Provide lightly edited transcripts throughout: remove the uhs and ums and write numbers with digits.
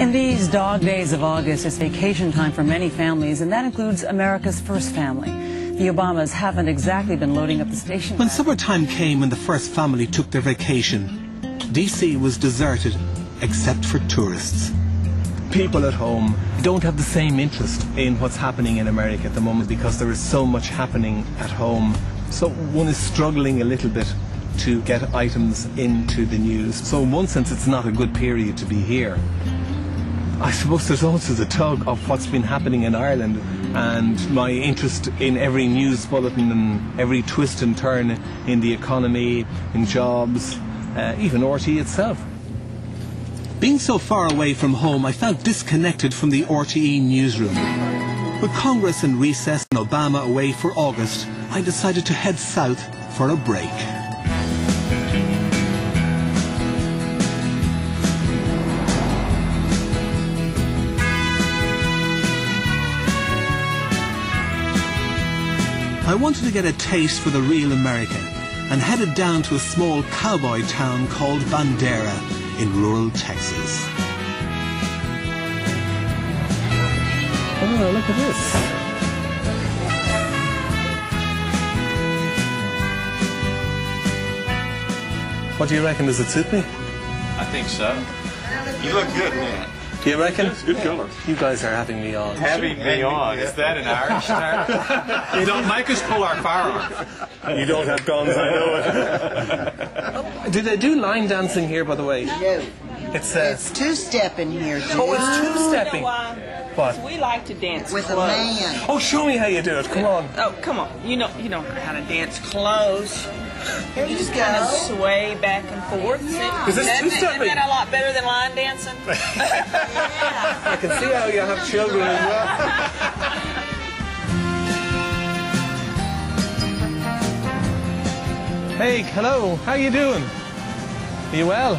In these dog days of August, it's vacation time for many families, and that includes America's first family. The Obamas haven't exactly been loading up the station. When summertime came and the first family took their vacation, DC was deserted except for tourists. People at home don't have the same interest in what's happening in America at the moment because there is so much happening at home. So one is struggling a little bit to get items into the news. So in one sense it's not a good period to be here. I suppose there's also the tug of what's been happening in Ireland and my interest in every news bulletin and every twist and turn in the economy, in jobs, even RTE itself. Being so far away from home, I felt disconnected from the RTE newsroom. With Congress in recess and Obama away for August, I decided to head south for a break. I wanted to get a taste for the real American and headed down to a small cowboy town called Bandera in rural Texas. Oh, look at this. What do you reckon? Does it suit me? I think so. You look good, man. Do you reckon? It's good color. You guys are having me on. Having me on. Is that an Irish term? You don't make us pull our firearms. You don't have guns, I know it. Do they do line dancing here, by the way? No. It's two-stepping here, too. Oh, it's two-stepping. What? We like to dance With close. a man. Oh, show me how you do it. Come on. Oh, come on. You know how to dance close. Here you Just go. kind of sway back and forth. Yeah. Is this two-stepping? Isn't that a lot better than line dancing? I can see how you have children as well. Hey, hello. How you doing? Are you well?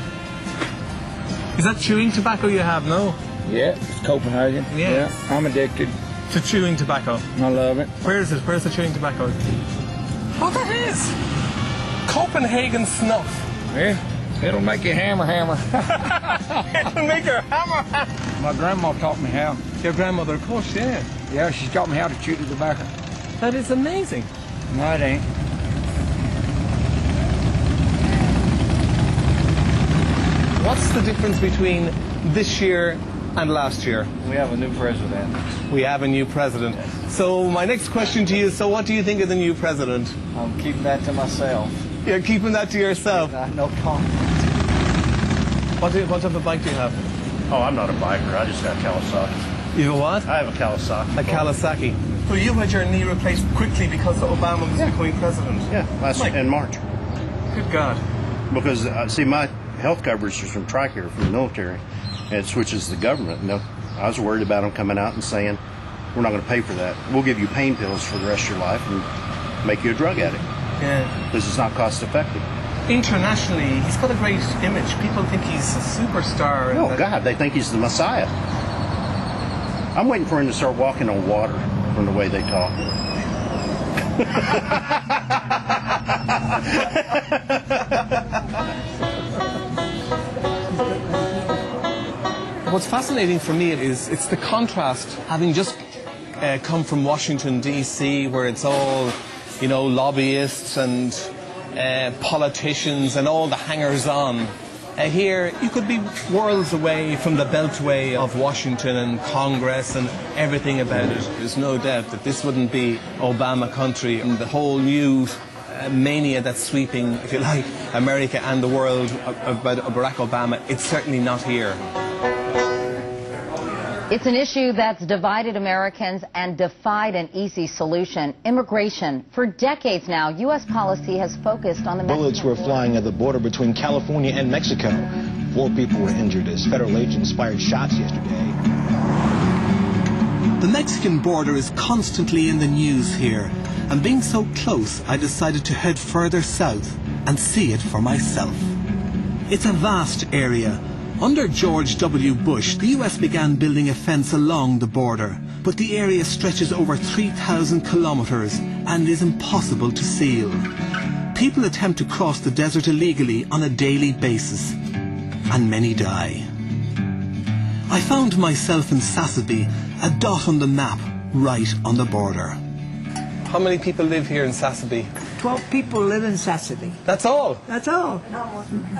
Is that chewing tobacco you have? No? Yeah, it's Copenhagen. Yeah. I'm addicted. To chewing tobacco. I love it. Where is it? Where's the chewing tobacco? Oh, that is Copenhagen snuff. Yeah, it'll make you hammer. It'll make her hammer. My grandma taught me how. Your grandmother, of course, yeah. Yeah, she taught me how to chew the tobacco. That is amazing. No, it ain't. What's the difference between this year and last year? We have a new president. We have a new president. So my next question to you is, so what do you think of the new president? I'm keeping that to myself. You're keeping that to yourself. No comment. What type of bike do you have? Oh, I'm not a biker. I just got Kawasaki. You have a what? I have a Kawasaki. A Kawasaki. So you had your knee replaced quickly because Obama was becoming president? Yeah, in March. Good God. Because, see, my health coverage is from TRICARE, from the military, and it switches to the government. And I was worried about them coming out and saying, we're not going to pay for that. We'll give you pain pills for the rest of your life and make you a drug addict. Yeah. This is not cost effective. Internationally, he's got a great image. People think he's a superstar. Oh, God, they think he's the Messiah. I'm waiting for him to start walking on water from the way they talk. What's fascinating for me is it's the contrast, having just come from Washington, D.C., where it's all, you know, lobbyists and politicians and all the hangers-on. Here, you could be worlds away from the beltway of Washington and Congress and everything about it. There's no doubt that this wouldn't be Obama country and the whole new mania that's sweeping, if you like, America and the world about Barack Obama. It's certainly not here. It's an issue that's divided Americans and defied an easy solution. Immigration. For decades now, U.S. policy has focused on the Bullets were flying at the border between California and Mexico. 4 people were injured as federal agents fired shots yesterday. The Mexican border is constantly in the news here, and being so close, I decided to head further south and see it for myself. It's a vast area. Under George W. Bush, the US began building a fence along the border, but the area stretches over 3,000 kilometers and is impossible to seal. People attempt to cross the desert illegally on a daily basis, and many die. I found myself in Sassabee, a dot on the map, right on the border. How many people live here in Sassabee? 12 people live in Sassabee. That's all? That's all.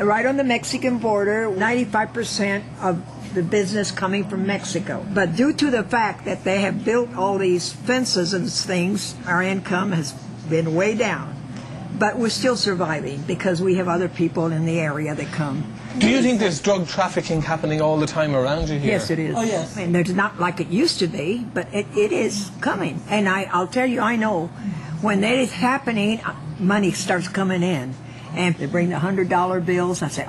Right on the Mexican border, 95% of the business coming from Mexico. But due to the fact that they have built all these fences and things, our income has been way down. But we're still surviving because we have other people in the area that come. Do you think there's drug trafficking happening all the time around you here? Yes, it is. Oh, yes. And there's not like it used to be, but it is coming. And I'll tell you, I know when that is happening, money starts coming in. And they bring the $100 bills. I say,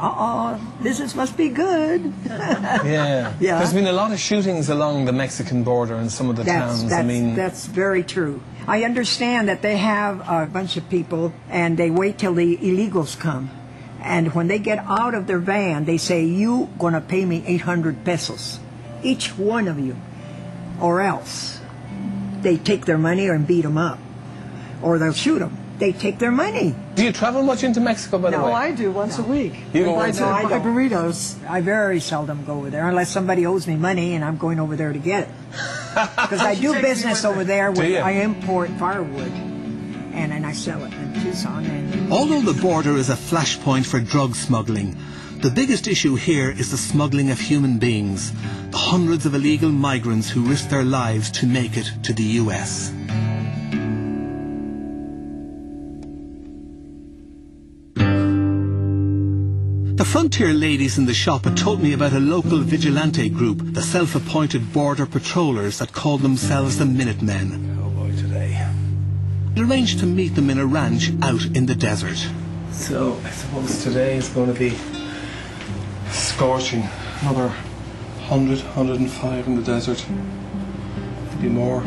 business must be good. Yeah. Yeah. There's been a lot of shootings along the Mexican border in some of the towns. That's very true. I understand that they have a bunch of people and they wait till the illegals come. And when they get out of their van, they say, "You gonna pay me 800 pesos, each one of you, or else." They take their money and beat them up, or they'll shoot them. They take their money. Do you travel much into Mexico, by the way? No, I do once a week. You go I into- do I buy don't. burritos. I very seldom go over there unless somebody owes me money and I'm going over there to get it. Because I do business over there Do where you? I import firewood and then I sell it in Tucson. And Although the border is a flashpoint for drug smuggling, the biggest issue here is the smuggling of human beings, the hundreds of illegal migrants who risk their lives to make it to the US. The frontier ladies in the shop had told me about a local vigilante group, the self-appointed border patrollers that called themselves the Minutemen. Oh boy, today. I'd arranged to meet them in a ranch out in the desert. So, I suppose today is going to be scorching. Another 100, 105 in the desert. Maybe more.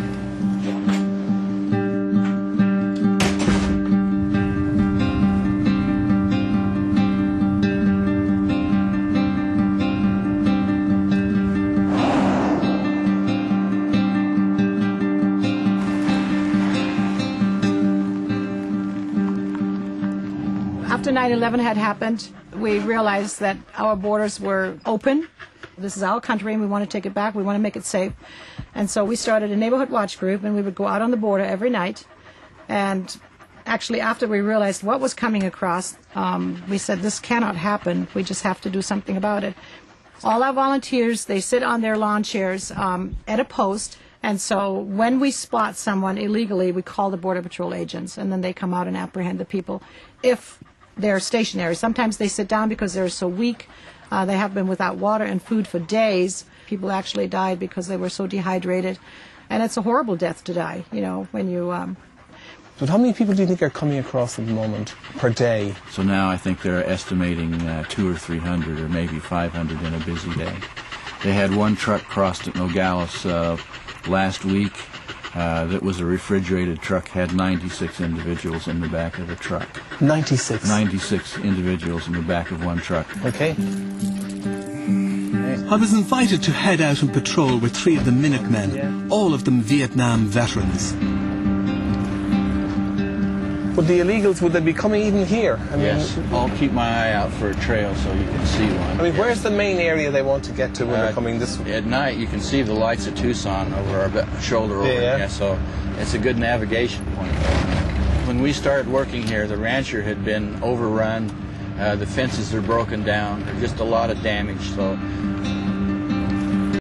After 9/11 had happened, we realized that our borders were open. This is our country and we want to take it back. We want to make it safe. And so we started a neighborhood watch group and we would go out on the border every night. And actually after we realized what was coming across, we said this cannot happen. We just have to do something about it. All our volunteers, they sit on their lawn chairs at a post. And so when we spot someone illegally, we call the Border Patrol agents and then they come out and apprehend the people if they're stationary. Sometimes they sit down because they're so weak. They have been without water and food for days. People actually died because they were so dehydrated. And it's a horrible death to die, you know, when you... But how many people do you think are coming across at the moment per day? So now I think they're estimating 200 or 300 or maybe 500 in a busy day. They had one truck crossed at Nogales last week. That was a refrigerated truck, had 96 individuals in the back of the truck. 96? 96 individuals in the back of one truck. Okay. I was invited to head out and patrol with 3 of the Minutemen, all of them Vietnam veterans. Would the illegals, would they be coming even here? I mean, Yes, I'll keep my eye out for a trail so you can see one. I mean, where's the main area they want to get to when they're coming this way? At night, you can see the lights of Tucson over our shoulder over Yeah. so it's a good navigation point. When we started working here, the rancher had been overrun. The fences are broken down. There's just a lot of damage. So